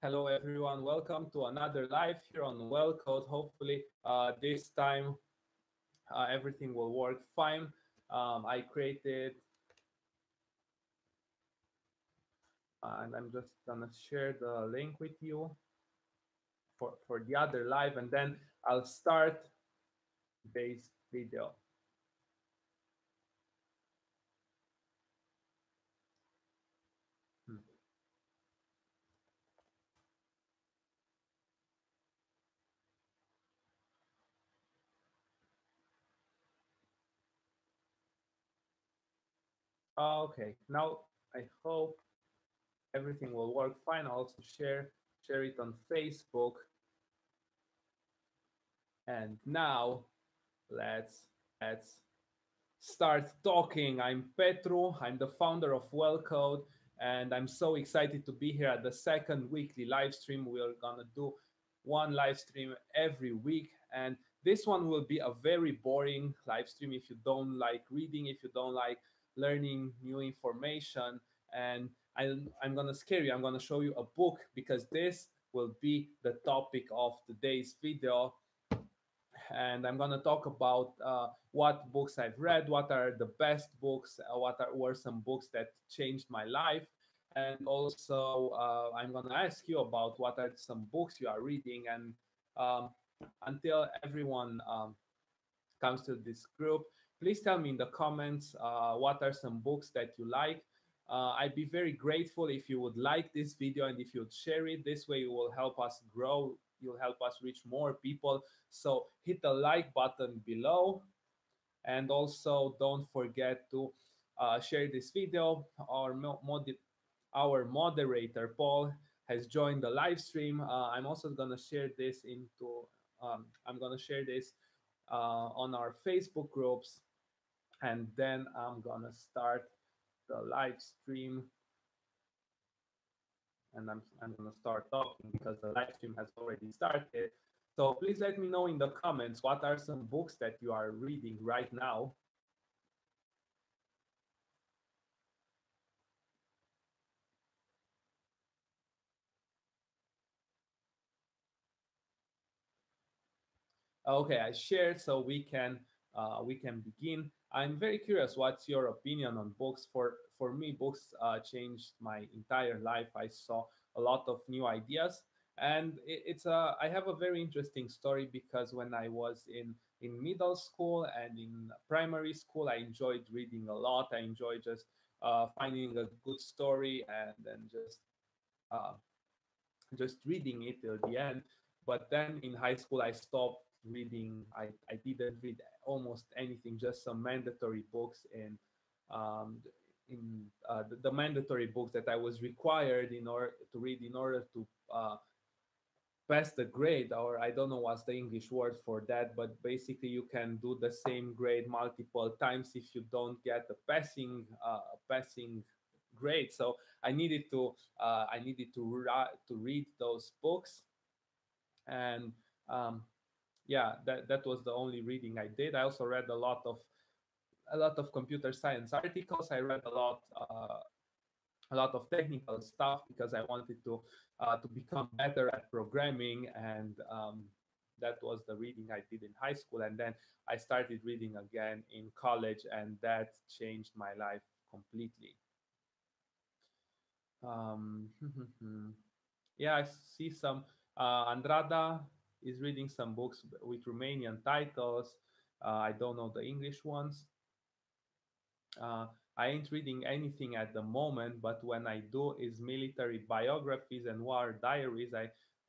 Hello, everyone. Welcome to another live here on Wellcode. Hopefully, this time everything will work fine. I created, and I'm just gonna share the link with you for the other live, and then I'll start today's video. Hmm. Okay, now I hope everything will work fine. I'll also share it on Facebook, and now let's start talking. I'm Petru. I'm the founder of Wellcode, and I'm so excited to be here at the second weekly live stream. We're gonna do one live stream every week, and this one will be a very boring live stream if you don't like reading, if you don't like learning new information. And I'm gonna scare you. I'm gonna show you a book because this will be the topic of today's video, and I'm going to talk about what books I've read, what are the best books, were some books that changed my life, and also I'm going to ask you about what are some books you are reading. And um, until everyone comes to this group, please tell me in the comments what are some books that you like. I'd be very grateful if you would like this video and if you would share it. This way, you will help us grow. You'll help us reach more people. So hit the like button below. And also, don't forget to share this video. Our moderator, Paul, has joined the live stream. I'm also going to share this I'm going to share this on our Facebook groups, and then I'm gonna start the live stream, and I'm gonna start talking because the live stream has already started. So please let me know in the comments what are some books that you are reading right now. Okay, I shared, so we can begin. I'm very curious. What's your opinion on books? For me, books changed my entire life. I saw a lot of new ideas, and it's a. I have a very interesting story because when I was in middle school and in primary school, I enjoyed reading a lot. I enjoyed just finding a good story and then uh, just reading it till the end. But then in high school, I stopped reading. I didn't read almost anything, just some mandatory books um, the mandatory books that I was required in order to read in order to pass the grade, or I don't know what's the English word for that, but basically you can do the same grade multiple times if you don't get a passing grade. So I needed to read those books, and um, yeah, that was the only reading I did. I also read a lot of computer science articles. I read a lot of technical stuff because I wanted to become better at programming, and that was the reading I did in high school. And then I started reading again in college, and that changed my life completely. Um, yeah, I see some. Andrada is reading some books with Romanian titles. I don't know the English ones. Uh, I ain't reading anything at the moment, but when I do, is military biographies and war diaries.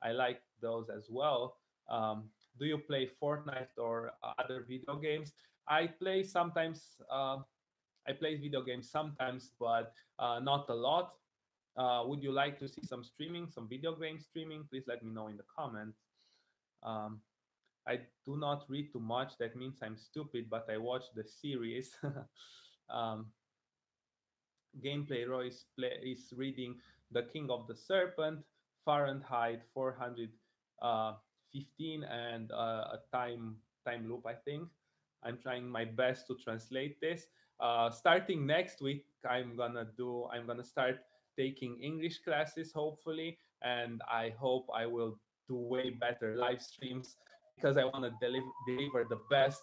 I like those as well. Do you play Fortnite or other video games? I play sometimes. I play video games sometimes, but not a lot. Would you like to see some streaming, some video game streaming? Please let me know in the comments. Um, I do not read too much. That means I'm stupid, but I watch the series. um, Gameplay Royce is reading The King of the Serpent, Fahrenheit 415, and a time loop, I think. I'm trying my best to translate this. Starting next week, I'm gonna start taking English classes, hopefully. and I hope I will do way better live streams because I want to deliver the best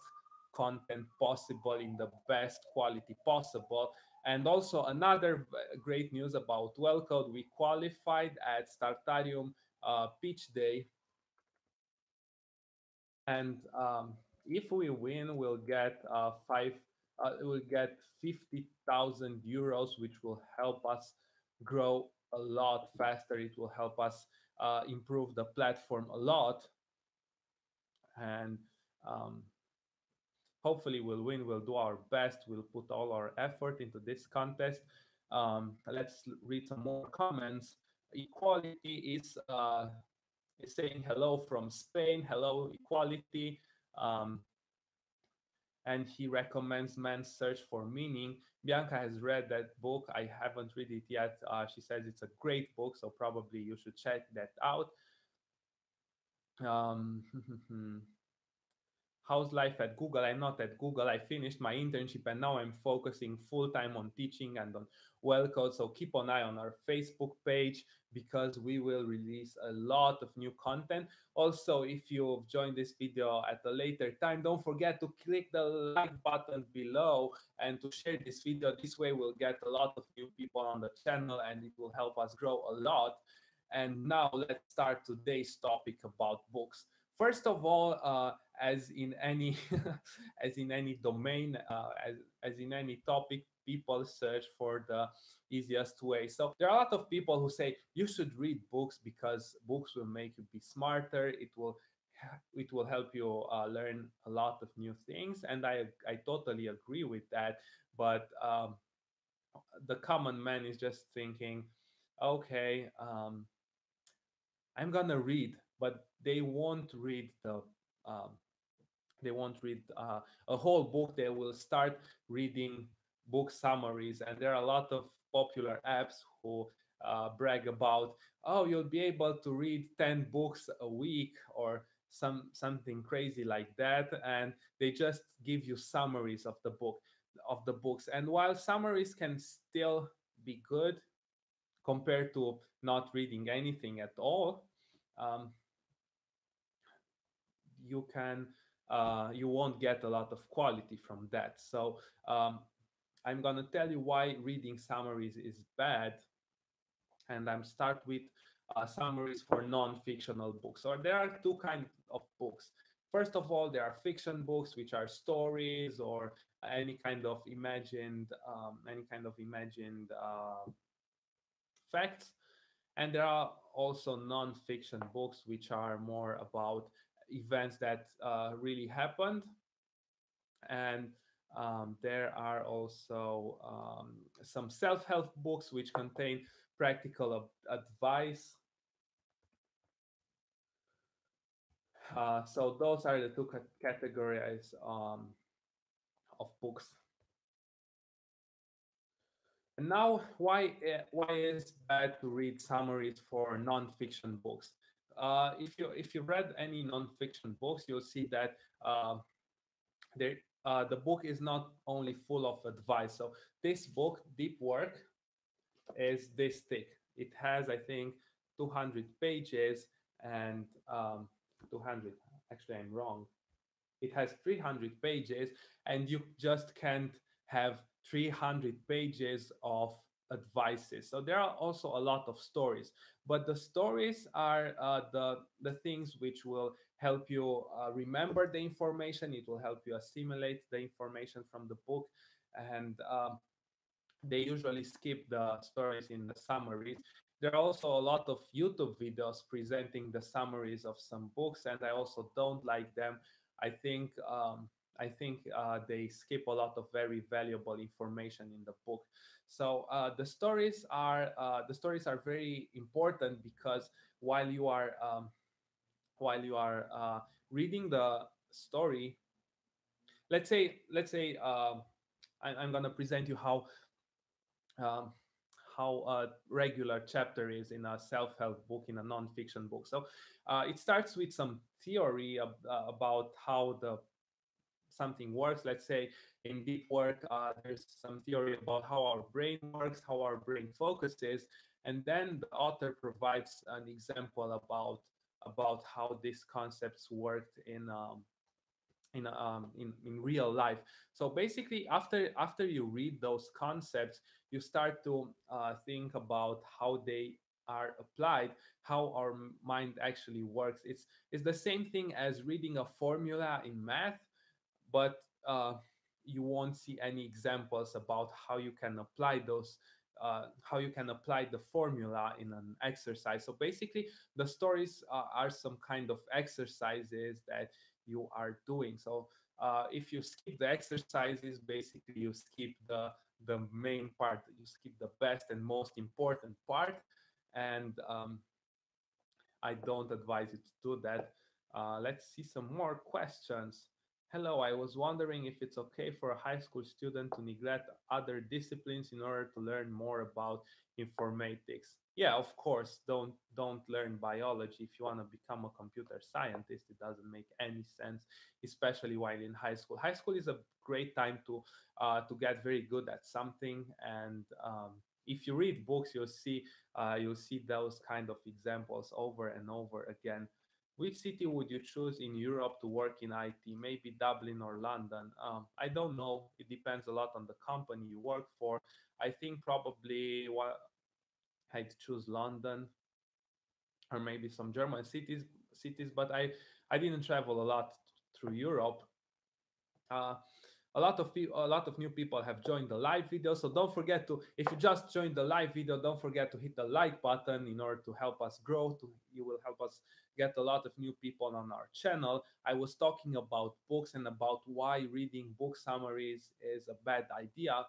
content possible in the best quality possible. And also another great news about Wellcode, we qualified at Startarium pitch day, and if we win, we'll get 50,000 euros, which will help us grow a lot faster. It will help us improve the platform a lot, and um, hopefully we'll win. We'll do our best. We'll put all our effort into this contest. Let's read some more comments. Equality is saying hello from Spain. Hello, Equality. Um, and he recommends Man's Search for Meaning. Bianca has read that book. I haven't read it yet. She says it's a great book, so probably you should check that out. Um, How's life at Google? I'm not at Google. I finished my internship and now I'm focusing full time on teaching and on Wellcode. So keep an eye on our Facebook page because we will release a lot of new content. Also, if you've joined this video at a later time, don't forget to click the like button below and to share this video. This way we'll get a lot of new people on the channel and it will help us grow a lot. And now let's start today's topic about books. First of all, as in any as in any domain, as in any topic, people search for the easiest way. So there are a lot of people who say you should read books because books will make you be smarter. It will help you learn a lot of new things, and I totally agree with that. But the common man is just thinking, okay, I'm gonna read, but um, they won't read a whole book. They will start reading book summaries, and there are a lot of popular apps who brag about, oh, you'll be able to read 10 books a week or something crazy like that, and they just give you summaries of the books. And while summaries can still be good compared to not reading anything at all, um, you won't get a lot of quality from that. So I'm gonna tell you why reading summaries is bad, and I'm start with summaries for non-fictional books. So there are two kinds of books. First of all, there are fiction books, which are stories or any kind of imagined facts. And there are also non-fiction books, which are more about events that really happened. And there are also some self-help books which contain practical advice. So those are the two categories of books. And now, why is bad to read summaries for non-fiction books? If you read any non-fiction books, you'll see that the book is not only full of advice. So this book, Deep Work, is this thick. It has, I think, 200 pages and 200. Actually, I'm wrong. It has 300 pages, and you just can't have 300 pages of advices. So there are also a lot of stories, but the stories are the things which will help you remember the information. It will help you assimilate the information from the book, and they usually skip the stories in the summaries. There are also a lot of YouTube videos presenting the summaries of some books, and I also don't like them. I think they skip a lot of very valuable information in the book. So the stories are very important because while you are reading the story, let's say I'm gonna present you um, how a regular chapter is in a self-help book, in a non-fiction book. So it starts with some theory about how the something works. Let's say in Deep Work, there's some theory about how our brain works, how our brain focuses, and then the author provides an example about how these concepts worked in real life. So basically, after you read those concepts, you start to think about how they are applied, how our mind actually works. It's the same thing as reading a formula in math, but you won't see any examples about how you can apply those, how you can apply the formula in an exercise. So basically, the stories are some kind of exercises that you are doing. So if you skip the exercises, basically you skip the main part, you skip the best and most important part. And I don't advise you to do that. Let's see some more questions. Hello, I was wondering if it's okay for a high school student to neglect other disciplines in order to learn more about informatics. Yeah, of course. Don't learn biology if you want to become a computer scientist. It doesn't make any sense, especially while in high school. High school is a great time to get very good at something, and if you read books, you'll see those kind of examples over and over again. Which city would you choose in Europe to work in IT? Maybe Dublin or London? I don't know. It depends a lot on the company you work for. I think probably I'd choose London or maybe some German cities. But I didn't travel a lot through Europe. Uh, a lot of new people have joined the live video, so don't forget to, if you just joined the live video, don't forget to hit the like button in order to help us grow. You will help us get a lot of new people on our channel. I was talking about books and about why reading book summaries is a bad idea,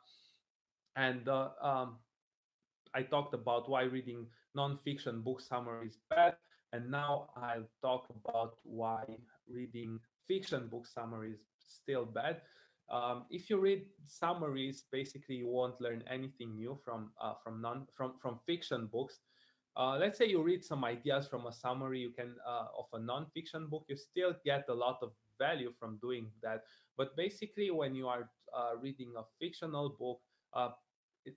and I talked about why reading non-fiction book summary is bad, and now I'll talk about why reading fiction book summary is still bad. If you read summaries, basically you won't learn anything new from fiction books. Let's say you read some ideas from a summary you can of a non-fiction book, you still get a lot of value from doing that. But basically, when you are reading a fictional book, uh, it,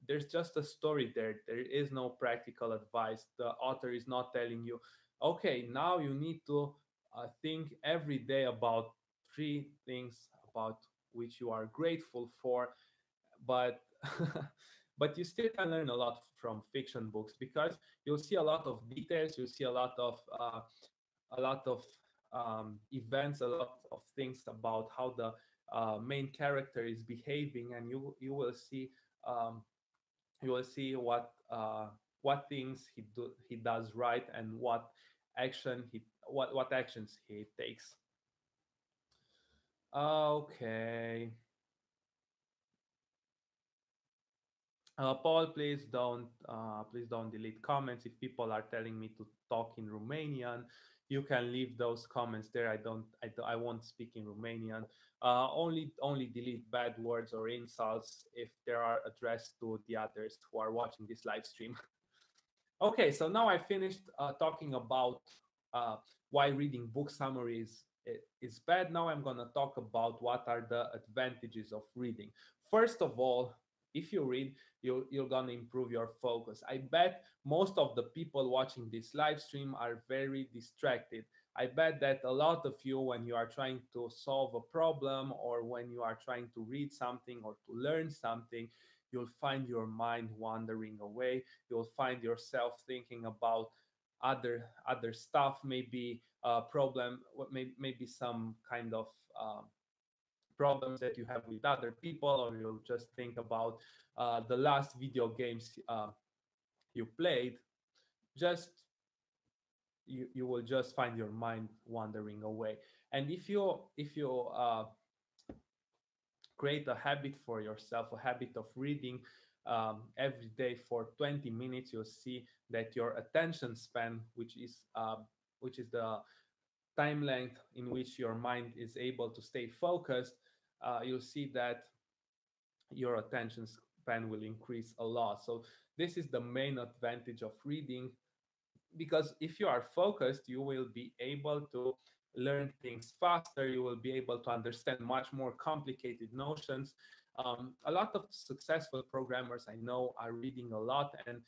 there's just a story there. There is no practical advice. The author is not telling you, okay, now you need to think every day about three things about which you are grateful for. But but you still can learn a lot from fiction books, because you'll see a lot of details, you'll see a lot of events, a lot of things about how the main character is behaving, and um, you will see what things he does right, and what actions he takes. Okay. Paul, please don't delete comments. If people are telling me to talk in Romanian, you can leave those comments there. I won't speak in Romanian. Only delete bad words or insults if they are addressed to the others who are watching this live stream. Okay, so now I finished talking about uh, why reading book summaries is bad. Now I'm gonna talk about what are the advantages of reading. First of all, if you read, you're gonna improve your focus. I bet most of the people watching this live stream are very distracted. I bet that a lot of you, when you are trying to solve a problem or when you are trying to read something or to learn something, you'll find your mind wandering away. You'll find yourself thinking about other stuff, maybe problem, maybe some kind of problems that you have with other people, or you'll just think about the last video games you played. Just you will just find your mind wandering away. And if you create a habit for yourself, a habit of reading every day for 20 minutes, you'll see that your attention span, which is the time length in which your mind is able to stay focused, you'll see that your attention span will increase a lot. So this is the main advantage of reading, because if you are focused, you will be able to learn things faster. You will be able to understand much more complicated notions. A lot of successful programmers I know are reading a lot, and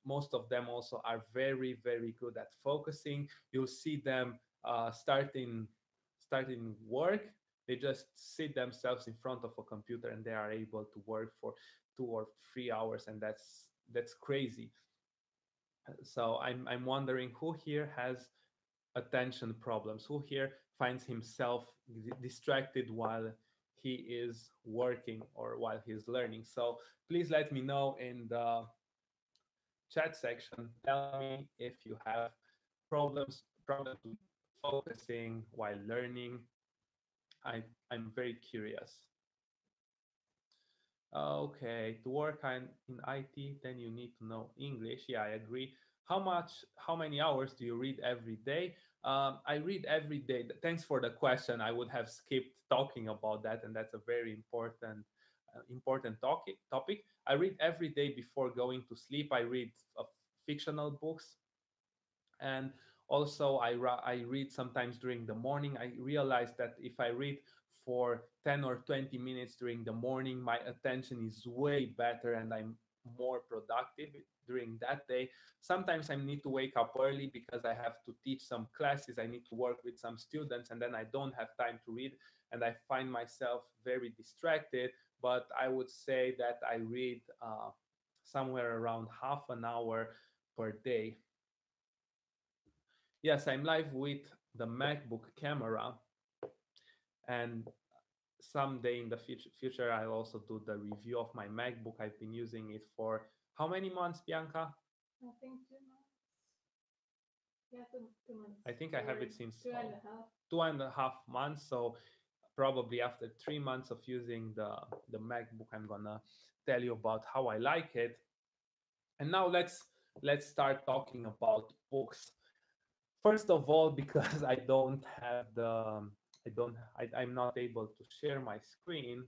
Most of them also are very, very good at focusing. You'll see them starting work. They just sit themselves in front of a computer and they are able to work for 2 or 3 hours, and that's crazy. So I'm wondering who here has attention problems, who here finds himself distracted while he is working or while he's learning. So please let me know in the chat section. Tell me if you have problems with focusing while learning. I'm very curious. Okay, to work in IT, then you need to know English. Yeah, I agree. How many hours do you read every day? I read every day. Thanks for the question. I would have skipped talking about that, and that's a very important topic. I read every day before going to sleep. I read fictional books, and also I read sometimes during the morning. I realize that if I read for 10 or 20 minutes during the morning, my attention is way better and I'm more productive during that day. Sometimes I need to wake up early because I have to teach some classes, I need to work with some students, and then I don't have time to read and I find myself very distracted. But I would say that I read somewhere around half an hour per day. Yes, I'm live with the MacBook camera, and someday in the future, I'll also do the review of my MacBook. I've been using it for how many months, Bianca? I think 2 months. Yeah, 2 months. I think I have it since two and a half. 2.5 months. So probably after 3 months of using the MacBook, I'm gonna tell you about how I like it. And now let's start talking about books. First of all, because I don't have I'm not able to share my screen.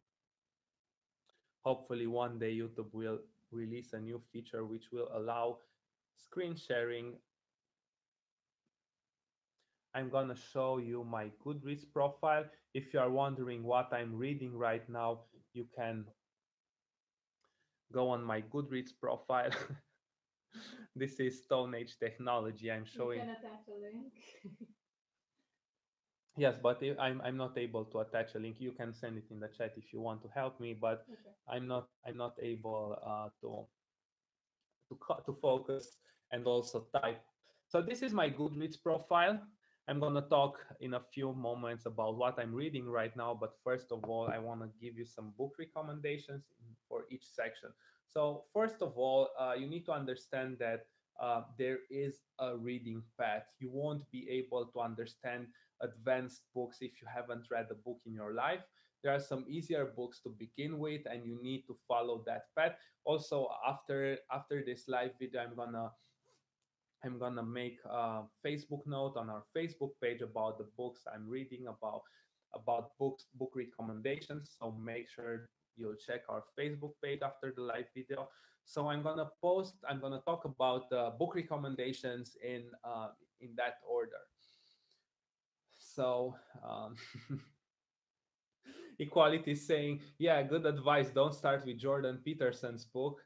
Hopefully one day YouTube will release a new feature which will allow screen sharing. I'm gonna show you my Goodreads profile. If you are wondering what I'm reading right now, you can go on my Goodreads profile. This is Stone Age technology. I'm You showing. can attach a link. Yes, but I'm not able to attach a link. You can send it in the chat if you want to help me, but Okay. I'm not able to focus and also type. So this is my Goodreads profile. I'm gonna talk in a few moments about what I'm reading right now, but first of all, I want to give you some book recommendations for each section. So first of all, you need to understand that there is a reading path. You won't be able to understand advanced books if you haven't read a book in your life. There are some easier books to begin with, and you need to follow that path. Also, after this live video, I'm gonna make a Facebook note on our Facebook page about the books I'm reading, about book recommendations. So make sure you'll check our Facebook page after the live video. So I'm gonna talk about the book recommendations in that order. So Equality is saying, yeah, good advice. Don't start with Jordan Peterson's book.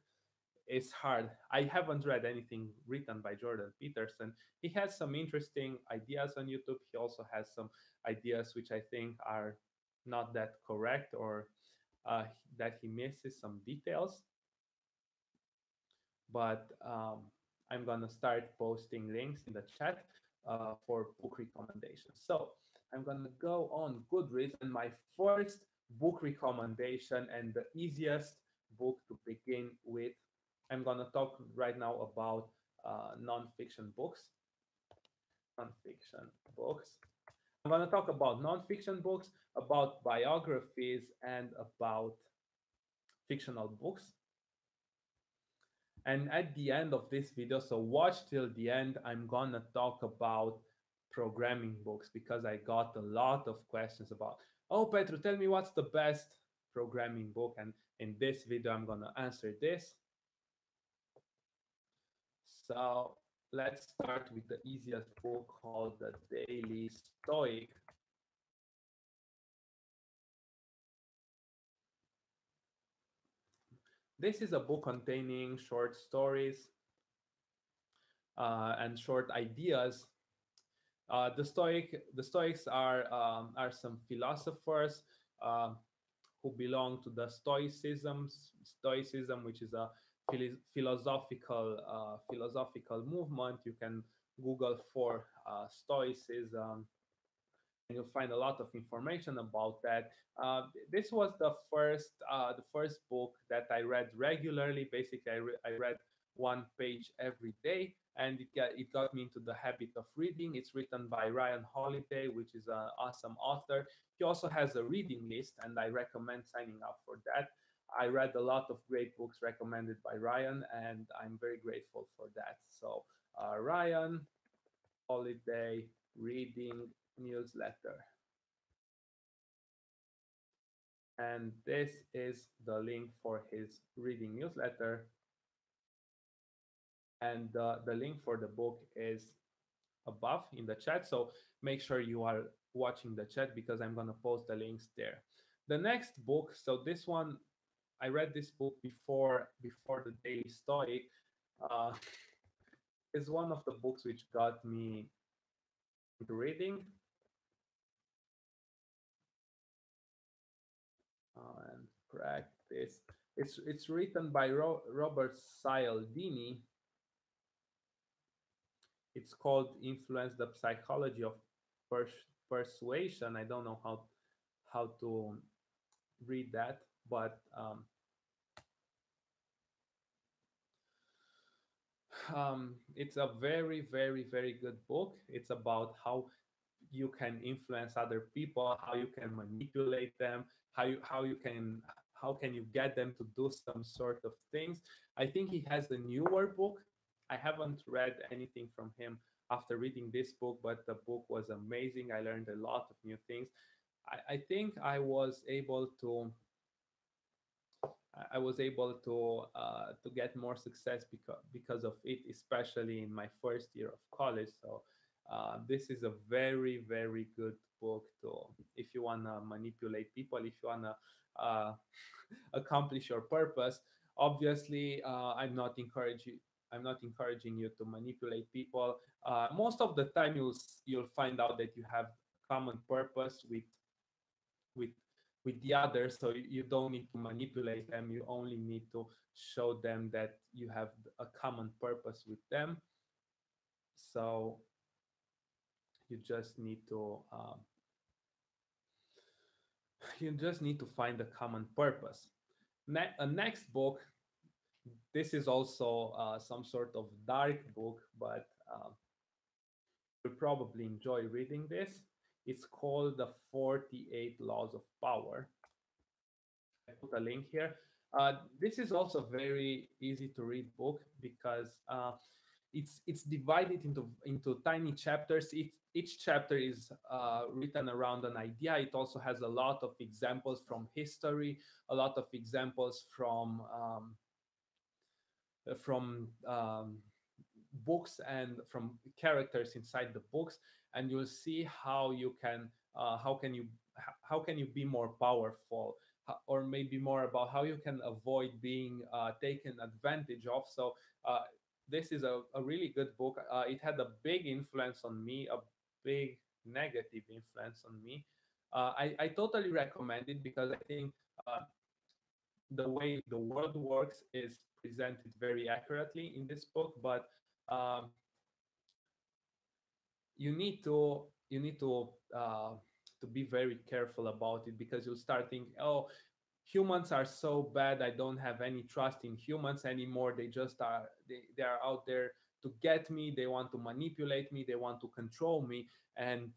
It's hard. I haven't read anything written by Jordan Peterson. He has some interesting ideas on YouTube. He also has some ideas which I think are not that correct, or that he misses some details. But I'm gonna start posting links in the chat for book recommendations. So I'm gonna go on Goodreads, and my first book recommendation and the easiest book to begin with. I'm gonna talk right now about nonfiction books. Nonfiction books. I'm gonna talk about nonfiction books, about biographies, and about fictional books. And at the end of this video, so watch till the end, I'm gonna talk about programming books because I got a lot of questions about, oh, Petru, tell me what's the best programming book. And in this video, I'm gonna answer this. So let's start with the easiest book called The Daily Stoic. This is a book containing short stories. and short ideas. The Stoics are some philosophers uh, who belong to the Stoicism, which is a philosophical movement. You can Google for Stoicism, and you'll find a lot of information about that. This was the first book that I read regularly. Basically, I read one page every day, and it got me into the habit of reading. It's written by Ryan Holiday, which is an awesome author. He also has a reading list, and I recommend signing up for that. I read a lot of great books recommended by Ryan, and I'm very grateful for that. So, Ryan Holiday reading newsletter. And this is the link for his reading newsletter. And the link for the book is above in the chat. So make sure you are watching the chat because I'm going to post the links there. The next book, so this one, I read this book before the Daily Stoic, uh, is one of the books which got me into reading. And practice. It's written by Robert Cialdini. It's called Influence: The Psychology of Persuasion. I don't know how to read that, but it's a very good book. It's about how you can influence other people, how you can manipulate them, how can you get them to do some sort of things. I think he has a newer book. I haven't read anything from him after reading this book, but the book was amazing. I learned a lot of new things. I think I was able to get more success because of it, especially in my first year of college. So this is a very good book to if you wanna manipulate people, if you wanna uh, accomplish your purpose. Obviously, I'm not encouraging you to manipulate people. Most of the time, you'll find out that you have common purpose with with the others, so you don't need to manipulate them. You only need to show them that you have a common purpose with them. So you just need to find a common purpose. A next book, this is also some sort of dark book, but you'll probably enjoy reading this. It's called The 48 Laws of Power. I put a link here. This is also very easy to read book because it's divided into tiny chapters. Each chapter is written around an idea. It also has a lot of examples from history, a lot of examples from books and from characters inside the books, and you'll see how you can how can you be more powerful, or maybe more about how you can avoid being taken advantage of. So this is a really good book. It had a big influence on me, a big negative influence on me. I totally recommend it because I think uh, the way the world works is presented very accurately in this book, but um, you need to be very careful about it because you'll start thinking, oh, humans are so bad. I don't have any trust in humans anymore. They just are. They are out there to get me. They want to manipulate me. They want to control me, and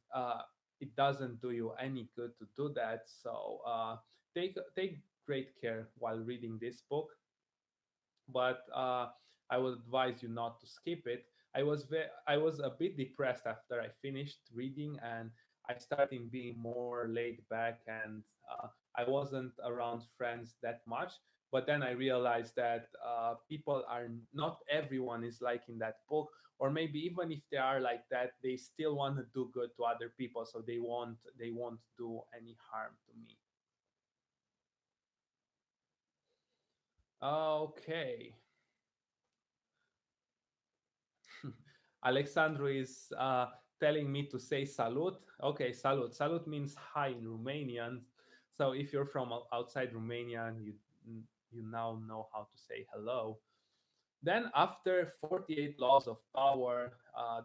it doesn't do you any good to do that. So take great care while reading this book, but I would advise you not to skip it. I was a bit depressed after I finished reading, and I started being more laid back, and I wasn't around friends that much. But then I realized that people are not everyone is like in that book, or maybe even if they are like that, they still want to do good to other people, so they won't do any harm to me. Okay. Alexandru is telling me to say salut. Okay, salut. Salut means hi in Romanian. So if you're from outside Romania, you now know how to say hello. Then, after 48 Laws of Power,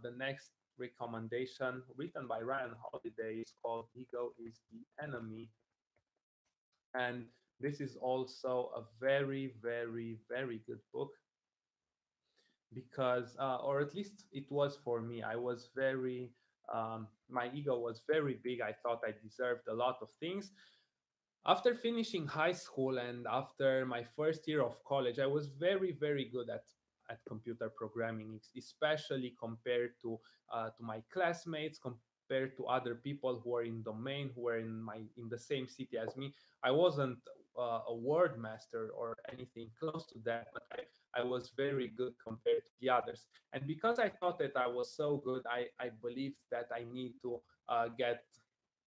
the next recommendation written by Ryan Holiday is called Ego is the Enemy. And this is also a very, very, very good book because, or at least it was for me, I was very, my ego was very big. I thought I deserved a lot of things. After finishing high school and after my first year of college, I was very, very good at computer programming, especially compared to my classmates, compared to other people who are in domain, who are in the same city as me. I wasn't a word master or anything close to that, but I was very good compared to the others. And because I thought that I was so good, I believed that I need to get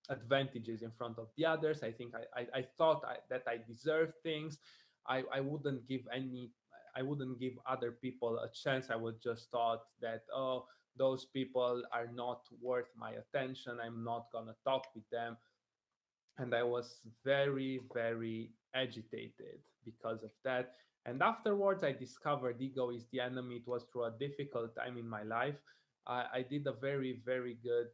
advantages in front of the others. I think I thought that I deserved things. I wouldn't give any. I wouldn't give other people a chance. I would just thought that, oh, those people are not worth my attention. I'm not gonna talk with them. And I was very, very agitated because of that. And afterwards, I discovered ego is the enemy. It was through a difficult time in my life. I did a very, very good,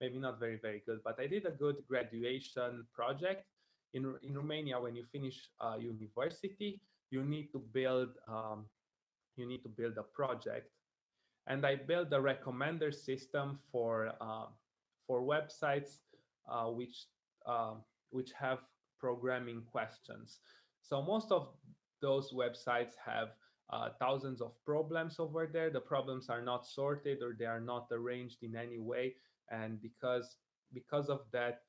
maybe not very, very good, but I did a good graduation project. In Romania, when you finish university, you need to build a project, and I built a recommender system for websites uh, which which have programming questions. So most of those websites have thousands of problems over there. The problems are not sorted or they are not arranged in any way, and because of that,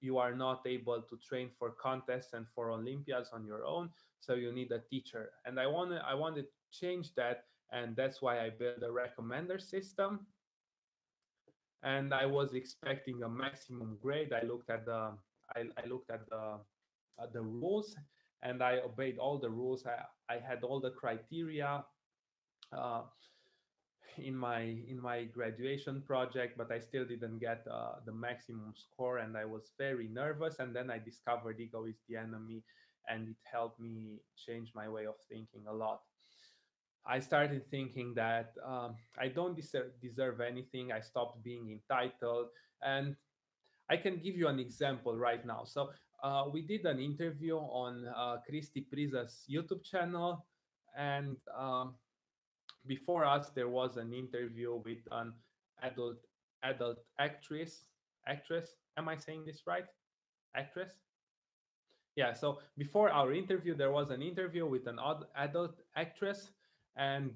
you are not able to train for contests and for Olympiads on your own. So you need a teacher, and I wanted to change that, and that's why I built a recommender system. And I was expecting a maximum grade. I looked at the rules, and I obeyed all the rules. I had all the criteria uh, in my graduation project, but I still didn't get the maximum score, and I was very nervous. And then I discovered ego is the enemy, and it helped me change my way of thinking a lot. I started thinking that I don't deserve anything. I stopped being entitled. And I can give you an example right now. So we did an interview on Christy Priza's YouTube channel. And before us, there was an interview with an adult adult actress. Am I saying this right? Actress? Yeah, so before our interview there was an interview with an adult actress, and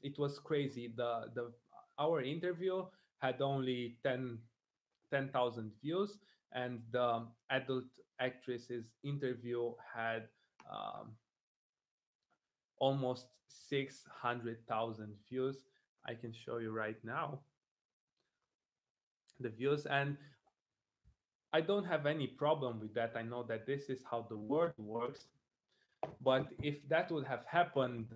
it was crazy. The Our interview had only 10,000 views, and the adult actress's interview had um, almost 600,000 views. I can show you right now the views, and I don't have any problem with that. I know that this is how the world works. But if that would have happened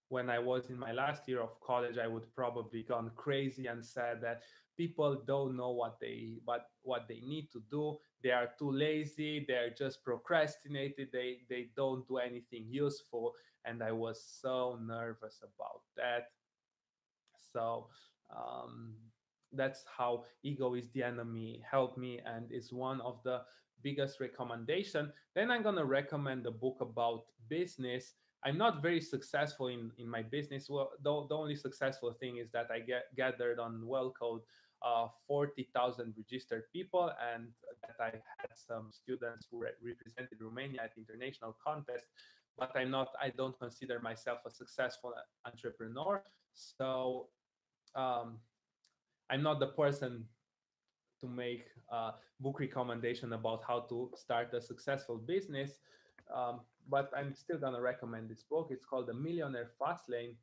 when I was in my last year of college, I would probably gone crazy and said that people don't know what they need to do. They are too lazy. They're just procrastinated. They don't do anything useful. And I was so nervous about that. So um, that's how ego is the enemy helped me, and is one of the biggest recommendation. Then I'm gonna recommend a book about business. I'm not very successful in my business. Well, the only successful thing is that I gathered on Wellcode 40,000 registered people, and that I had some students who represented Romania at international contests. But I don't consider myself a successful entrepreneur. So um, I'm not the person to make book recommendation about how to start a successful business. But I'm still gonna recommend this book. It's called The Millionaire Fastlane.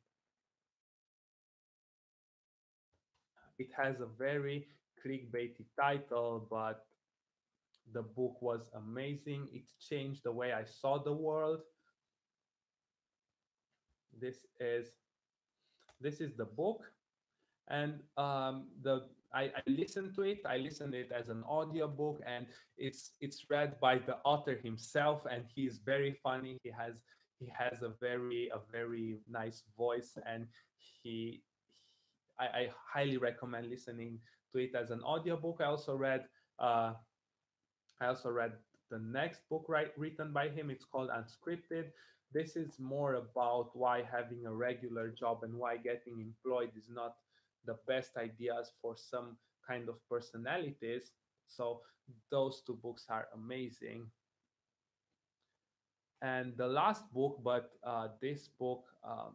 It has a very clickbaity title, but the book was amazing. It changed the way I saw the world. This is This is the book, and I listened to it. I listened it as an audiobook, and it's read by the author himself, and he's very funny. He has a very nice voice, and he I highly recommend listening to it as an audiobook. Uh, I also read the next book written by him. It's called Unscripted. This is more about why having a regular job and why getting employed is not the best ideas for some kind of personalities. So those two books are amazing. And the last book, but this book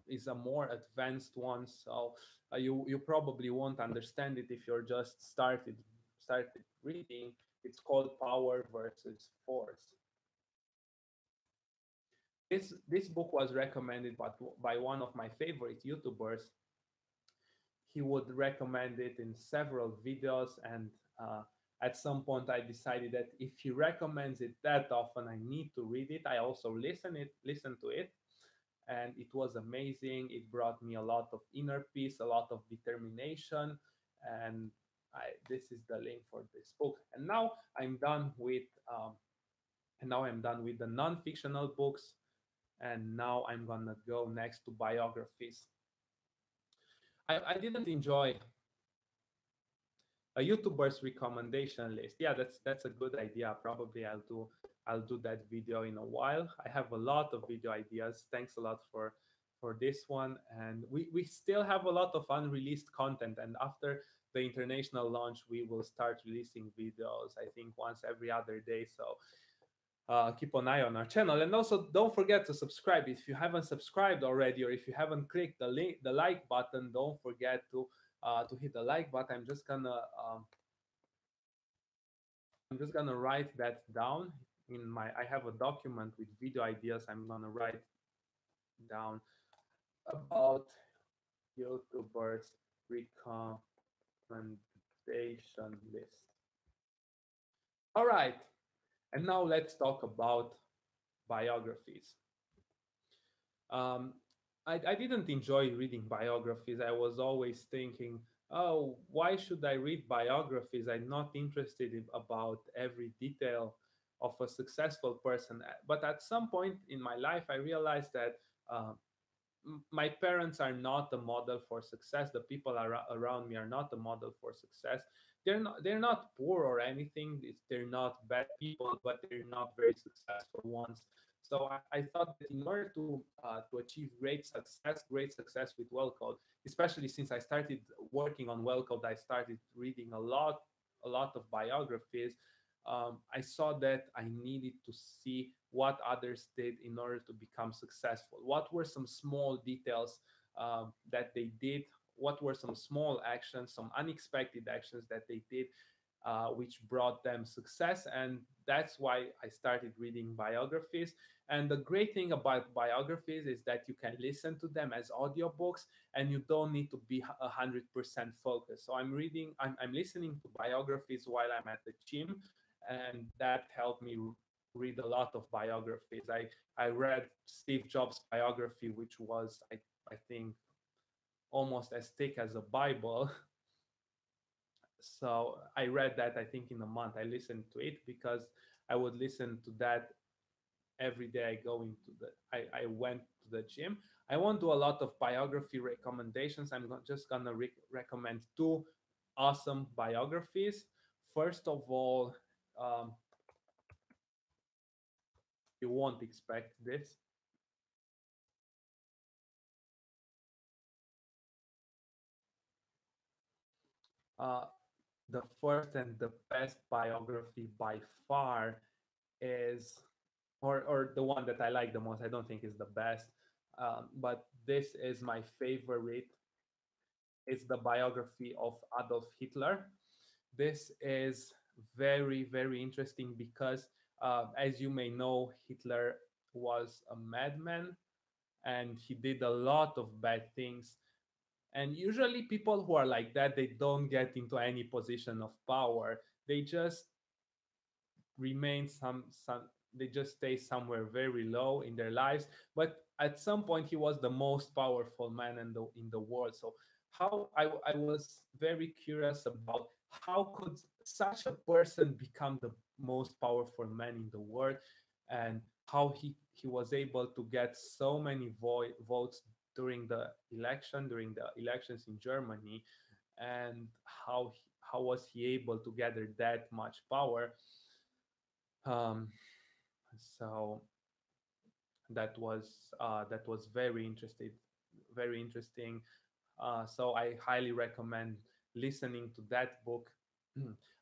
is a more advanced one, so you probably won't understand it if you're just started reading. It's called Power versus Force. This book was recommended by one of my favorite YouTubers. He would recommend it in several videos, and at some point I decided that if he recommends it that often, I need to read it. I also listen to it, and it was amazing. It brought me a lot of inner peace, a lot of determination, and this is the link for this book. And now I'm done with the non-fictional books, and now I'm gonna go next to biographies. I didn't enjoy a YouTuber's recommendation list. Yeah, that's a good idea. Probably I'll do that video in a while. I have a lot of video ideas. Thanks a lot for this one. And we still have a lot of unreleased content. And after the international launch, we will start releasing videos, I think once every other day. So keep an eye on our channel, and also don't forget to subscribe if you haven't subscribed already, or if you haven't clicked the like button. Don't forget to hit the like button. I'm just gonna write that down in my. I have a document with video ideas. I'm gonna write down about YouTubers recommendation list. All right, and now let's talk about biographies. Um, I didn't enjoy reading biographies. I was always thinking, oh, why should I read biographies? I'm not interested about every detail of a successful person. But at some point in my life, I realized that uh, my parents are not a model for success. The people around me are not a model for success. They're not poor or anything. They're not bad people, but they're not very successful ones. So I thought that in order to achieve great success with Wellcode, especially since I started working on Wellcode, I started reading a lot of biographies. I saw that I needed to see what others did in order to become successful. What were some small details that they did? What were some small actions, some unexpected actions that they did, which brought them success? And that's why I started reading biographies. And the great thing about biographies is that you can listen to them as audiobooks, and you don't need to be 100% focused. So I'm listening to biographies while I'm at the gym, and that helped me read a lot of biographies. I read Steve Jobs' biography, which was I think almost as thick as a Bible. So I read that, I think, in a month. I listened to it because I would listen to that every day. I went to the gym. I won't do a lot of biography recommendations. Just gonna recommend two awesome biographies. First of all, um, you won't expect this. Uh, the first and the best biography by far is, or the one that I like the most. I don't think is the best, but this is my favorite. It's the biography of Adolf Hitler. This is very, very interesting because, as you may know, Hitler was a madman, and he did a lot of bad things. And usually, people who are like that, they don't get into any position of power. They just remain they just stay somewhere very low in their lives. But at some point, he was the most powerful man in the world. So I was very curious about how could such a person become the most powerful man in the world, and how he was able to get so many votes during the elections in Germany, and how was he able to gather that much power. um, so that was very interesting. So I highly recommend listening to that book.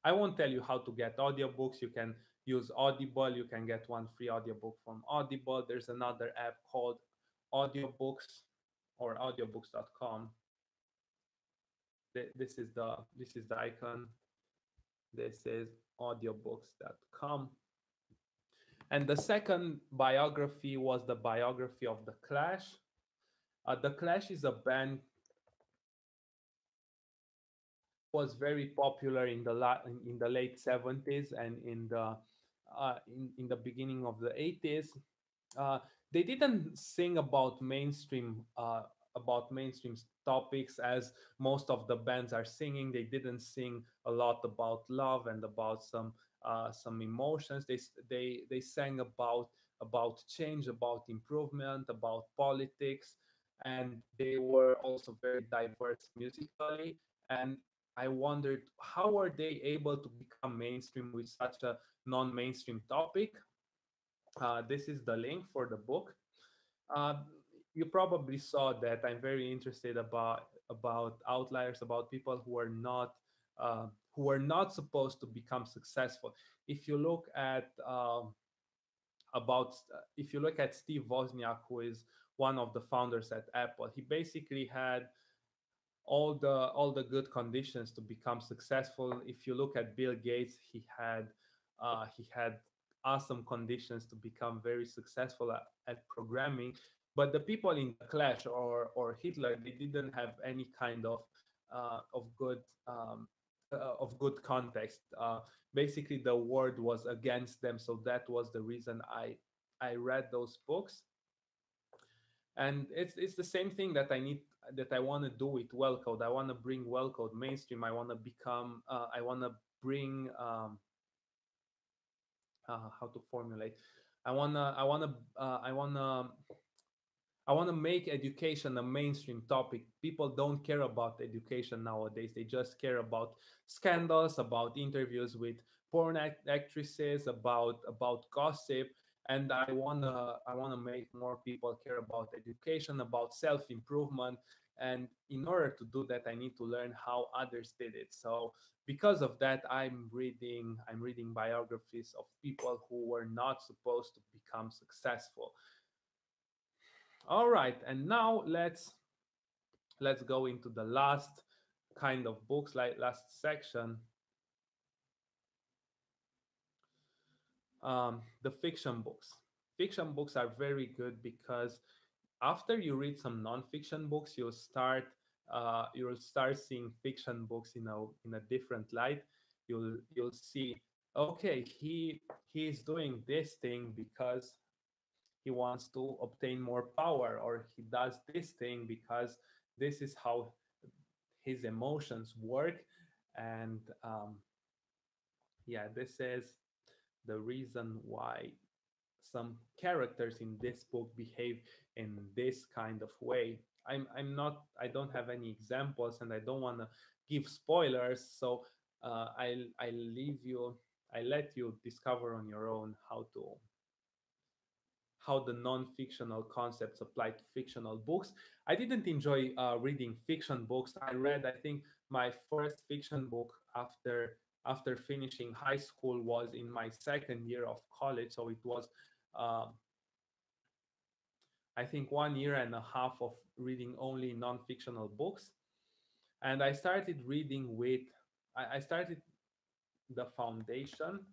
I won't tell you how to get audiobooks. You can use Audible. You can get one free audiobook from Audible. There's another app called Audiobooks or audiobooks.com. This is the icon. This is audiobooks.com. And the second biography was the biography of The Clash. The Clash is a band was very popular in the late 70s and in the beginning of the 80s. uh, they didn't sing about mainstream topics as most of the bands are singing. They didn't sing a lot about love and about some emotions. They sang about change, about improvement, about politics, and they were also very diverse musically. And I wondered, how are they able to become mainstream with such a non-mainstream topic? This is the link for the book. Uh, you probably saw that I'm very interested about outliers, about people who are not supposed to become successful. If you look at if you look at Steve Wozniak, who is one of the founders at Apple, he basically had all the good conditions to become successful. If you look at Bill Gates, he had awesome conditions to become very successful at programming. But the people in the Clash or Hitler, they didn't have any kind of good of good context. Basically, the world was against them, so that was the reason I read those books. And it's the same thing that I want to do with Wellcode. I want to bring Wellcode mainstream. I want to bring how to formulate. I want to make education a mainstream topic. People don't care about education nowadays. They just care about scandals, about interviews with actresses, about gossip. And I wanna make more people care about education, about self improvement. And in order to do that, I need to learn how others did it. So because of that, I'm reading biographies of people who were not supposed to become successful. All right, and now let's go into the last kind of books, like last section, the fiction books. Fiction books are very good because after you read some non-fiction books, you'll start seeing fiction books in a different light. You'll see, okay, he is doing this thing because he wants to obtain more power, or he does this thing because this is how his emotions work. And yeah, this is the reason why some characters in this book behave in this kind of way. I don't have any examples, and I don't want to give spoilers, so I let you discover on your own how the non-fictional concepts apply to fictional books. I didn't enjoy reading fiction books. I read, I think, my first fiction book after finishing high school was in my second year of college. So it was, um, I think, 1 year and a half of reading only non-fictional books. And I started the foundation.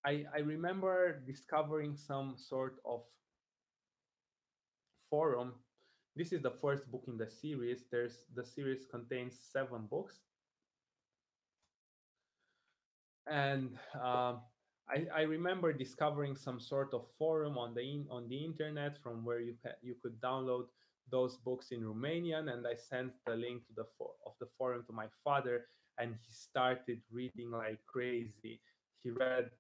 I remember discovering some sort of forum. This is the first book in the series. The series contains 7 books, and I remember discovering some sort of forum on on the internet from where you could download those books in Romanian, and I sent the link to of the forum to my father, and he started reading like crazy. He read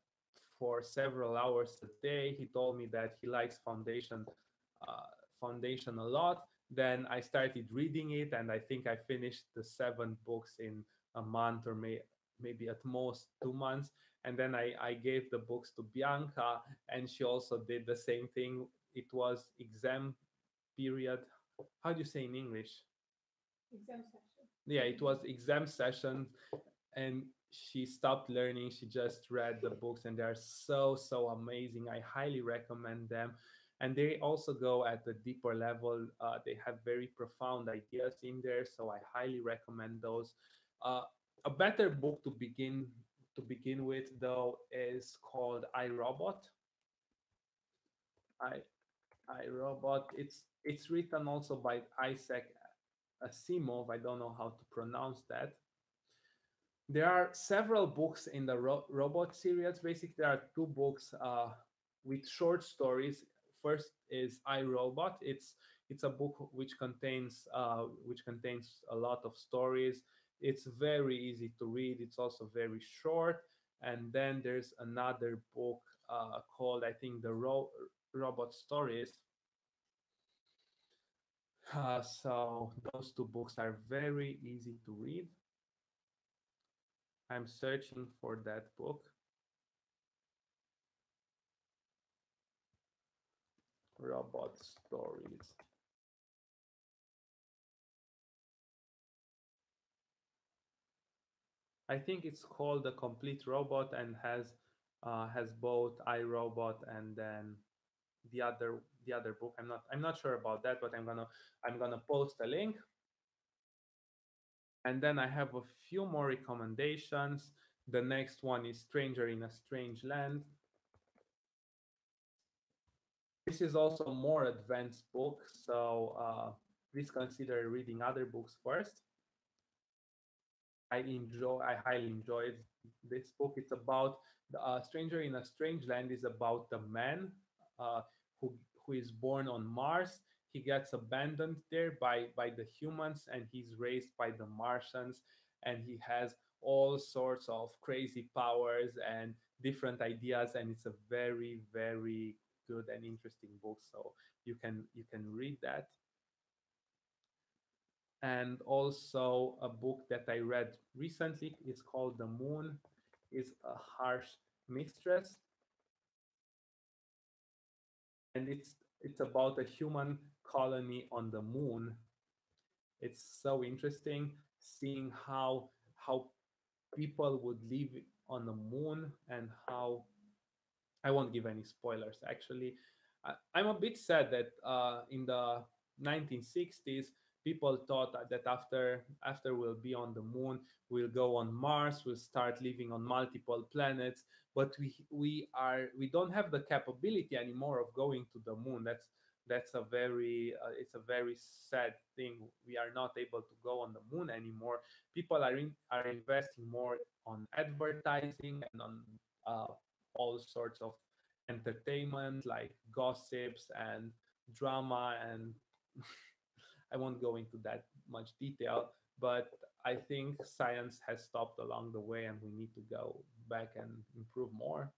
for several hours a day. He told me that he likes Foundation a lot. Then I started reading it, and I think I finished the 7 books in a month, or maybe at most 2 months. And then I gave the books to Bianca, and she also did the same thing. It was exam period. How do you say in English? Exam session. Yeah, it was exam session, and she stopped learning. She just read the books, and they're so amazing. I highly recommend them. And they also go at the deeper level. They have very profound ideas in there, so I highly recommend those. uh, a better book to begin with, though, is called I, Robot. I I, Robot. It's written also by Isaac Asimov. I don't know how to pronounce that. There are several books in the robot series. Basically, there are 2 books with short stories. First is I, Robot. It's a book which contains a lot of stories. It's very easy to read. It's also very short. And then there's another book called, I think, the Robot Stories. So those 2 books are very easy to read. I'm searching for that book, Robot Stories. I think it's called The Complete Robot, and has both iRobot and then the other book. I'm not sure about that, but I'm gonna post a link. And then I have a few more recommendations. The next one is Stranger in a Strange Land. This is also a more advanced book, so please consider reading other books first. I highly enjoyed this book. It's about the Stranger in a Strange Land is about the man uh, who who is born on Mars. He gets abandoned there by the humans, and he's raised by the Martians, and he has all sorts of crazy powers and different ideas, and it's a very good and interesting book. So you can read that. And also a book that I read recently. It's called The Moon is a Harsh Mistress, and it's about a human colony on the moon. It's so interesting seeing how people would live on the moon, and how I won't give any spoilers actually. I'm a bit sad that in the 1960s, people thought that after we'll be on the moon, we'll go on Mars, we'll start living on multiple planets, but we don't have the capability anymore of going to the moon. That's a very it's a very sad thing. We are not able to go on the moon anymore. People are investing more on advertising and on uh, all sorts of entertainment like gossips and drama, and I won't go into that much detail, but I think science has stopped along the way, and we need to go back and improve more.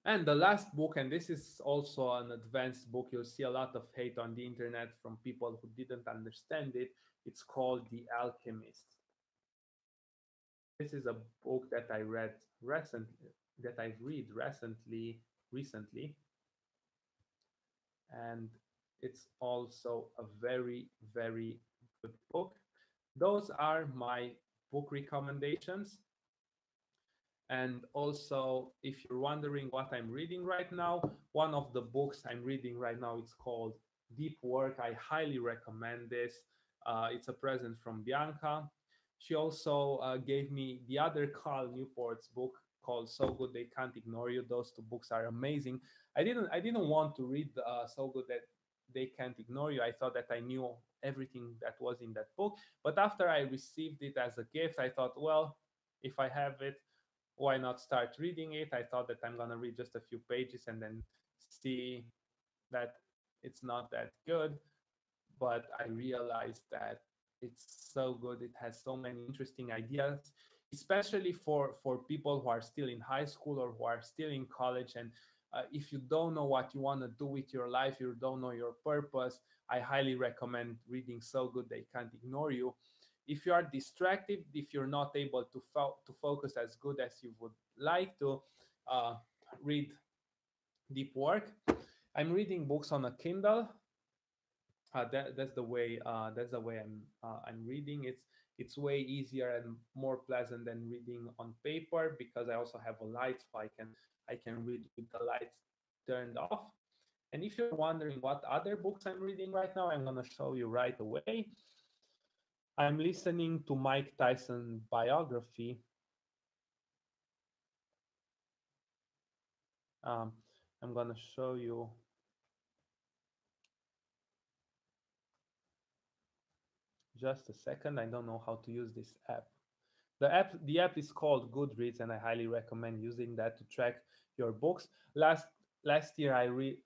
And the last book, and this is also an advanced book, you'll see a lot of hate on the internet from people who didn't understand it. It's called The Alchemist. This is a book that I read recently, that I've read recently, and it's also a very good book. Those are my book recommendations. And also, if you're wondering what I'm reading right now, one of the books I'm reading right now, it's called Deep Work. I highly recommend this. It's a present from Bianca. She also gave me the other Carl Newport's book called So Good They Can't Ignore You. Those 2 books are amazing. I didn't want to read So Good That They Can't Ignore You. I thought that I knew everything that was in that book. But after I received it as a gift, I thought, well, if I have it, why not start reading it? I thought that I'm gonna read just a few pages and then see that it's not that good, but I realized that it's so good. It has so many interesting ideas, especially for people who are still in high school or who are still in college. And if you don't know what you want to do with your life, you don't know your purpose, I highly recommend reading So Good They Can't Ignore You. If you are distracted, if you're not able to focus as good as you would like to, uh, read Deep Work. I'm reading books on a Kindle. That's the way I'm reading. It's way easier and more pleasant than reading on paper because I also have a light, so I can read with the lights turned off. And if you're wondering what other books I'm reading right now, I'm gonna show you right away. I'm listening to Mike Tyson biography. Um, I'm gonna show you just a second. I don't know how to use this app. The app is called Goodreads, and I highly recommend using that to track your books. Last year I read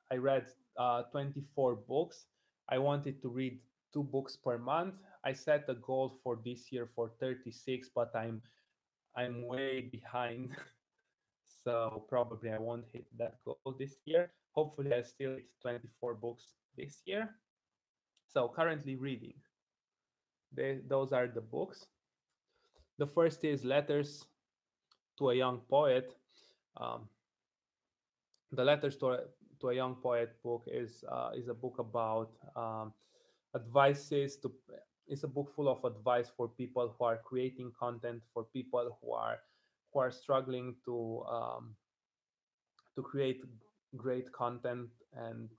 24 books. I wanted to read 2 books per month. I set a goal for this year for 36, but I'm way behind. So probably I won't hit that goal this year. Hopefully I still hit 24 books this year. So currently reading. Those are the books. The first is Letters to a Young Poet. Um, the Letters to a Young Poet book is a book about advices to. It's a book full of advice for people who are creating content, for people who are struggling to create great content. And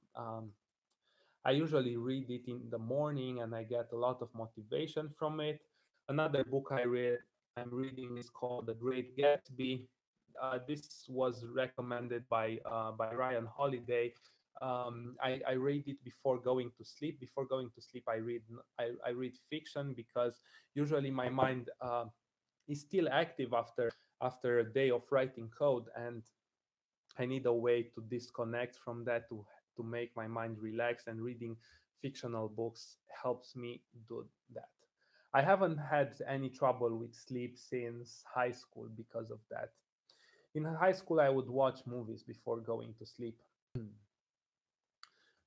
I usually read it in the morning, and I get a lot of motivation from it. Another book I'm reading is called The Great Gatsby. This was recommended by Ryan Holiday. I read it before going to sleep. Before going to sleep, I read fiction because usually my mind is still active after a day of writing code, and I need a way to disconnect from that to make my mind relax, and reading fictional books helps me do that. I haven't had any trouble with sleep since high school because of that. In high school, I would watch movies before going to sleep.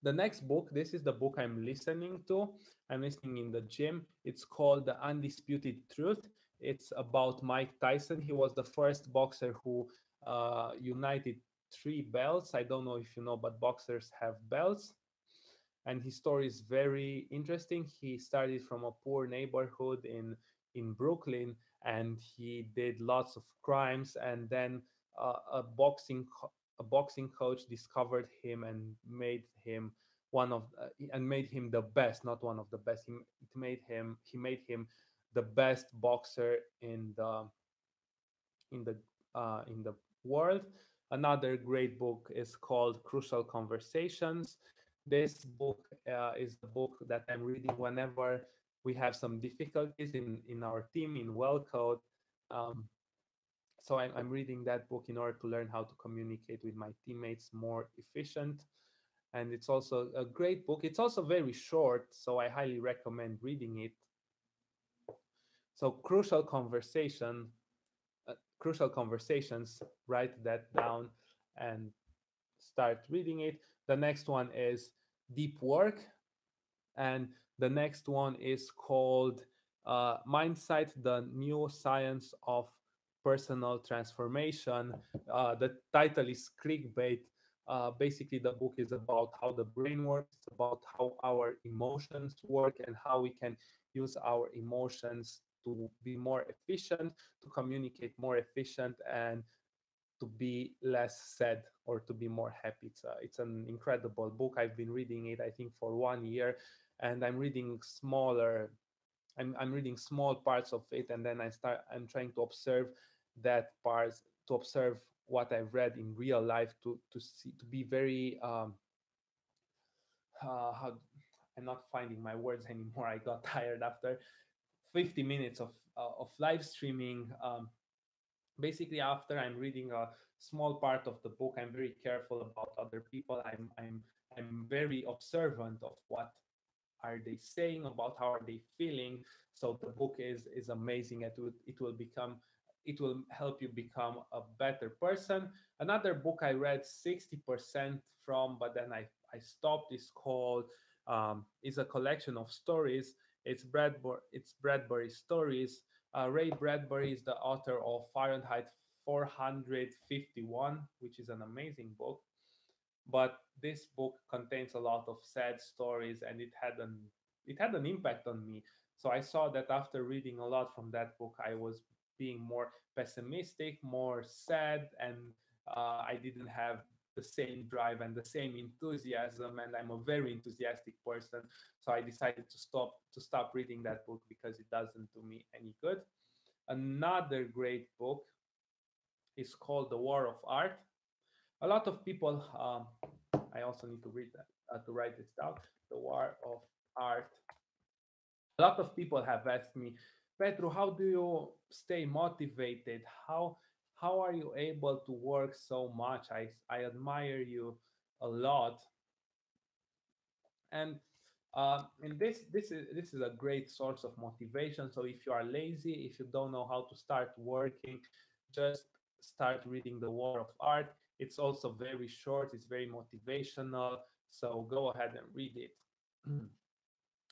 The next book, this is the book I'm listening to. I'm listening in the gym. It's called The Undisputed Truth. It's about Mike Tyson. He was the first boxer who united 3 belts. I don't know if you know, but boxers have belts. And his story is very interesting. He started from a poor neighborhood in Brooklyn, and he did lots of crimes. And then a boxing coach discovered him and made him the best, not one of the best. He made him the best boxer in the world. Another great book is called Crucial Conversations. This book is the book that I'm reading whenever we have some difficulties in our team in Wellcode. Um, so I'm reading that book in order to learn how to communicate with my teammates more efficient. And it's also a great book. It's also very short, so I highly recommend reading it. So Crucial Conversations, write that down and start reading it. The next one is Deep Work, and the next one is called Mindsight: The New Science of Personal Transformation. The title is clickbait. Basically, the book is about how the brain works. It's about how our emotions work and how we can use our emotions to be more efficient, to communicate more efficient, and to be less sad or to be more happy. It's an incredible book. I've been reading it, I think, for 1 year, and I'm reading small parts of it, and then I'm trying to observe that parts to observe what I've read in real life to be very how I'm not finding my words anymore. I got tired after 50 minutes of live streaming. Basically, after I'm reading a small part of the book, I'm very careful about other people. I'm very observant of what are they saying, about how are they feeling. So the book is amazing. It will help you become a better person. Another book I read 60% from, but then I stopped, is called is a collection of stories. It's Bradbury stories. Ray Bradbury is the author of Fahrenheit 451, which is an amazing book. But this book contains a lot of sad stories, and it had an impact on me. So I saw that after reading a lot from that book, I was being more pessimistic, more sad, and I didn't have the same drive and the same enthusiasm. And I'm a very enthusiastic person, so I decided to stop reading that book because it doesn't do me any good. Another great book is called The War of Art. A lot of people, I also need to read that, to write this down. The War of Art. A lot of people have asked me, Petru, how do you stay motivated? How are you able to work so much? I admire you a lot. And this is a great source of motivation. So if you are lazy, if you don't know how to start working, just start reading The War of Art. It's also very short, it's very motivational, so go ahead and read it.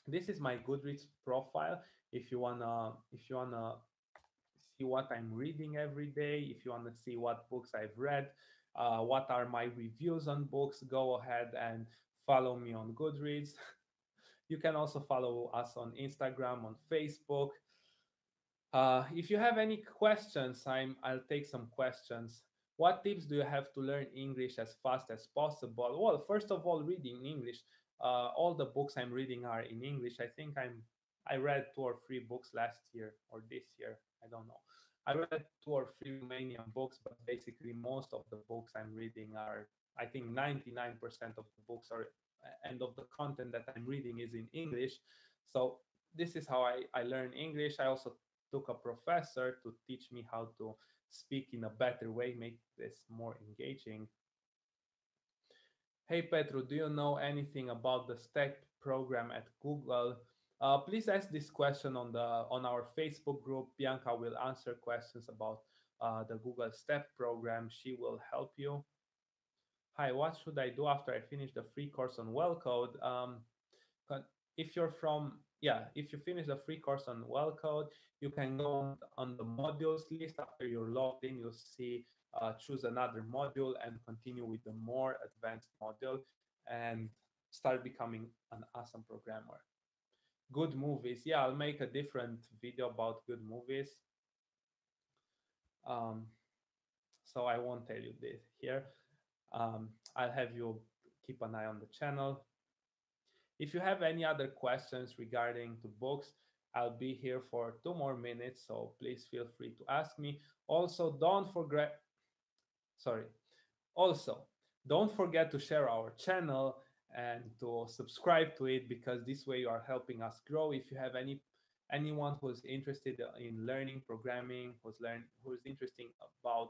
This is my Goodreads profile. If you wanna see what I'm reading every day, if you wanna see what books I've read, what are my reviews on books, go ahead and follow me on Goodreads. You can also follow us on Instagram, on Facebook. If you have any questions, I'll take some questions. What tips do you have to learn English as fast as possible? Well, first of all, reading English. All the books I'm reading are in English. I read 2 or 3 books last year or this year. I don't know. I read 2 or 3 Romanian books, but basically most of the books I'm reading are, I think 99% of the books are, and of the content that I'm reading is in English. So this is how I learn English. I also took a professor to teach me how to speak in a better way, make this more engaging. Hey Petru, do you know anything about the STEP program at Google? Please ask this question on our Facebook group. Bianca will answer questions about the Google STEP program. She will help you. Hi, what should I do after I finish the free course on Wellcode? If you're from, yeah, if you finish the free course on Wellcode, you can go on the modules list. After you're logged in, you'll see choose another module and continue with the more advanced module and start becoming an awesome programmer. Good movies. Yeah, I'll make a different video about good movies. Um, so I won't tell you this here. I'll have you keep an eye on the channel. If you have any other questions regarding to books, I'll be here for 2 more minutes, so please feel free to ask me. Also, don't forget, sorry, also, don't forget to share our channel and to subscribe to it, because this way you are helping us grow. If you have anyone who's interested in learning programming, who's interested about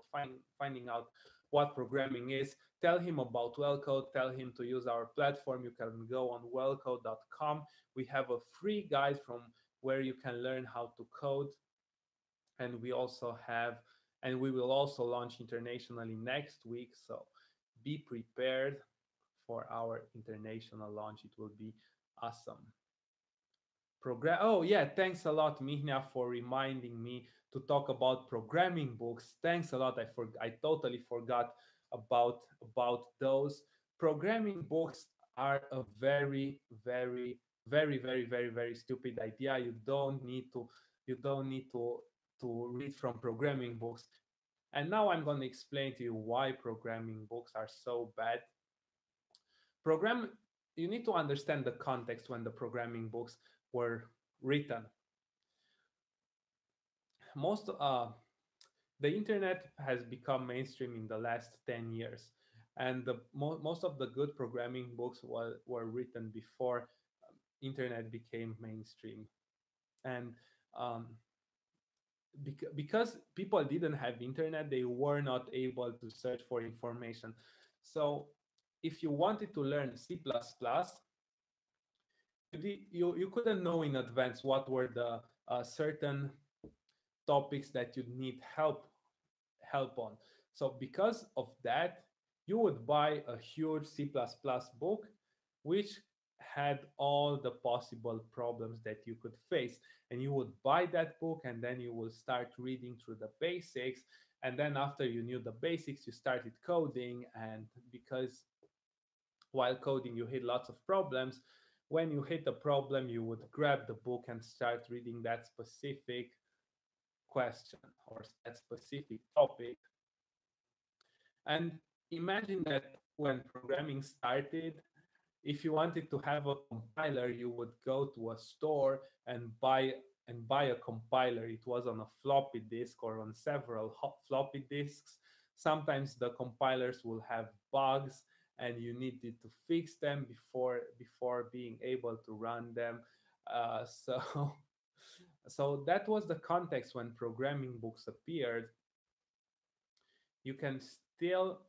finding out what programming is, tell him about Wellcode, tell him to use our platform. You can go on wellcode.com. We have a free guide from where you can learn how to code, and we will also launch internationally next week. So be prepared for our international launch. It will be awesome. Oh yeah, thanks a lot, Mihnia, for reminding me to talk about programming books. Thanks a lot. I totally forgot about those. Programming books are a very, very, very, very, very, very stupid idea. You don't need to read from programming books. And now I'm going to explain to you why programming books are so bad. Program You need to understand the context when the programming books were written. Most The internet has become mainstream in the last 10 years, and most of the good programming books were written before internet became mainstream. And um, because people didn't have internet, they were not able to search for information. So if you wanted to learn C++, you couldn't know in advance what were the certain topics that you need help on. So because of that, you would buy a huge C++ book, which had all the possible problems that you could face. And you would buy that book, and then you will start reading through the basics. And then after you knew the basics, you started coding. And because while coding, you hit lots of problems. When you hit a problem, you would grab the book and start reading that specific question or that specific topic. And imagine that when programming started, if you wanted to have a compiler, you would go to a store and buy a compiler. It was on a floppy disk or on several floppy disks. Sometimes the compilers will have bugs, and you needed to fix them before being able to run them. So so that was the context when programming books appeared. you can still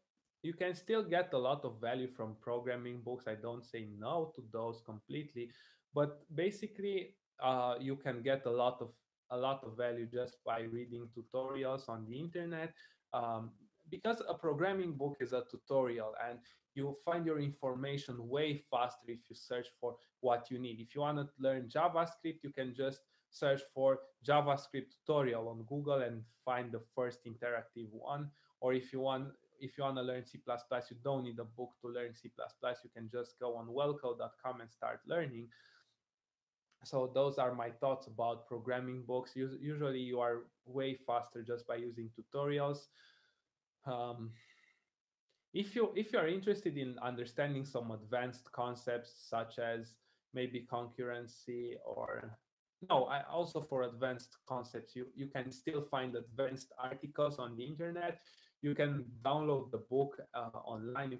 you can still get a lot of value from programming books. I don't say no to those completely, but basically you can get a lot of value just by reading tutorials on the internet, um, because a programming book is a tutorial, and you find your information way faster if you search for what you need. If you want to learn JavaScript, you can just search for JavaScript tutorial on Google and find the first interactive one. Or if you want to learn C++, you don't need a book to learn C++. You can just go on wellcode.com and start learning. So those are my thoughts about programming books. Usually you are way faster just by using tutorials. Um, if you are interested in understanding some advanced concepts such as maybe concurrency, or no, I also for advanced concepts, you can still find advanced articles on the internet. You can download the book online. You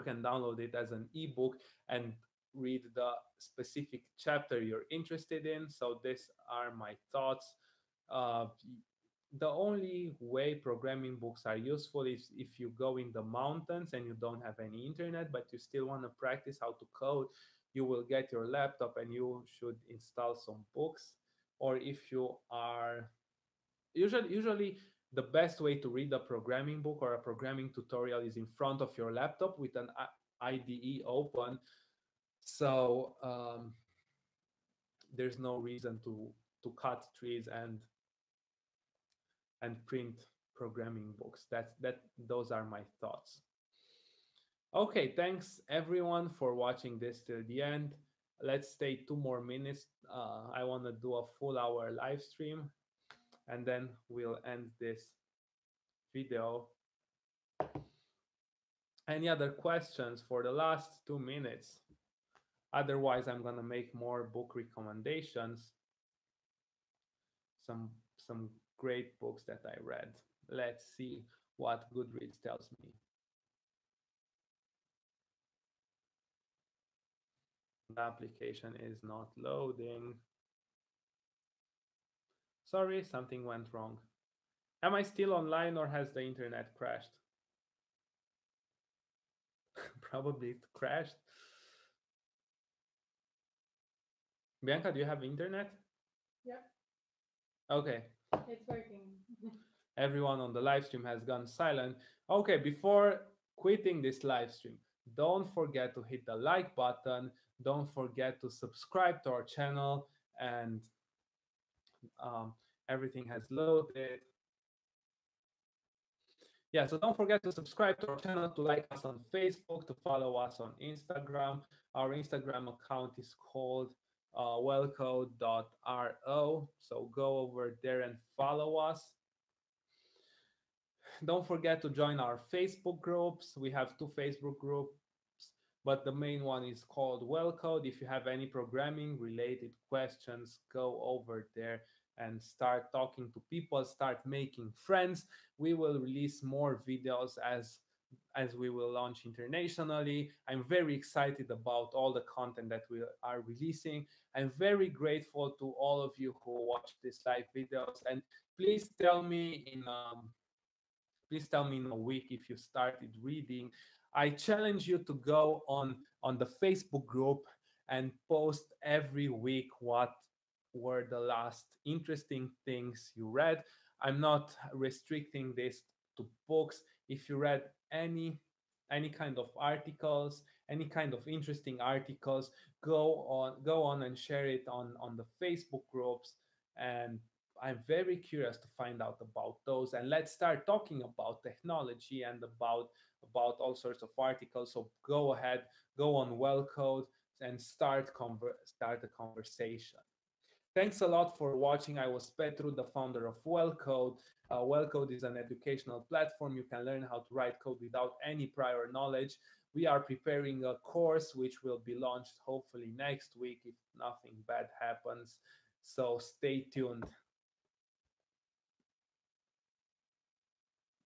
can download it as an ebook and read the specific chapter you're interested in. So these are my thoughts. uh, the only way programming books are useful is if you go in the mountains and you don't have any internet, but you still want to practice how to code. You will get your laptop and you should install some books. Or if you are usually the best way to read a programming book or a programming tutorial is in front of your laptop with an IDE open. So there's no reason to cut trees and print programming books. Those are my thoughts. Okay, thanks everyone for watching this till the end. Let's stay 2 more minutes. I want to do a full hour live stream, and then we'll end this video. Any other questions for the last 2 minutes? Otherwise, I'm gonna make more book recommendations. Some great books that I read. Let's see what Goodreads tells me. The application is not loading. Sorry, something went wrong. Am I still online or has the internet crashed? Probably it crashed. Bianca, do you have internet? Yeah, Okay. it's working. Everyone on the live stream has gone silent. Okay, before quitting this live stream, don't forget to hit the like button. Don't forget to subscribe to our channel, and um, everything has loaded. Yeah, so don't forget to subscribe to our channel, to like us on Facebook, to follow us on Instagram. Our Instagram account is called wellcode.ro. So go over there and follow us. Don't forget to join our Facebook groups. We have 2 Facebook groups, but the main one is called Wellcode. If you have any programming related questions, go over there and start talking to people, start making friends. We will release more videos as as we will launch internationally. I'm very excited about all the content that we are releasing. I'm very grateful to all of you who watch these live videos. And please tell me in please tell me in a week if you started reading. I challenge you to go on the Facebook group and post every week what were the last interesting things you read. I'm not restricting this to books. If you read any kind of articles, any kind of interesting articles, go on and share it on the Facebook groups. And I'm very curious to find out about those. And let's start talking about technology and about all sorts of articles. So go ahead, go on Wellcode and start a conversation. Thanks a lot for watching. I was Petru, the founder of Wellcode. Wellcode is an educational platform. You can learn how to write code without any prior knowledge. We are preparing a course which will be launched hopefully next week if nothing bad happens. So stay tuned.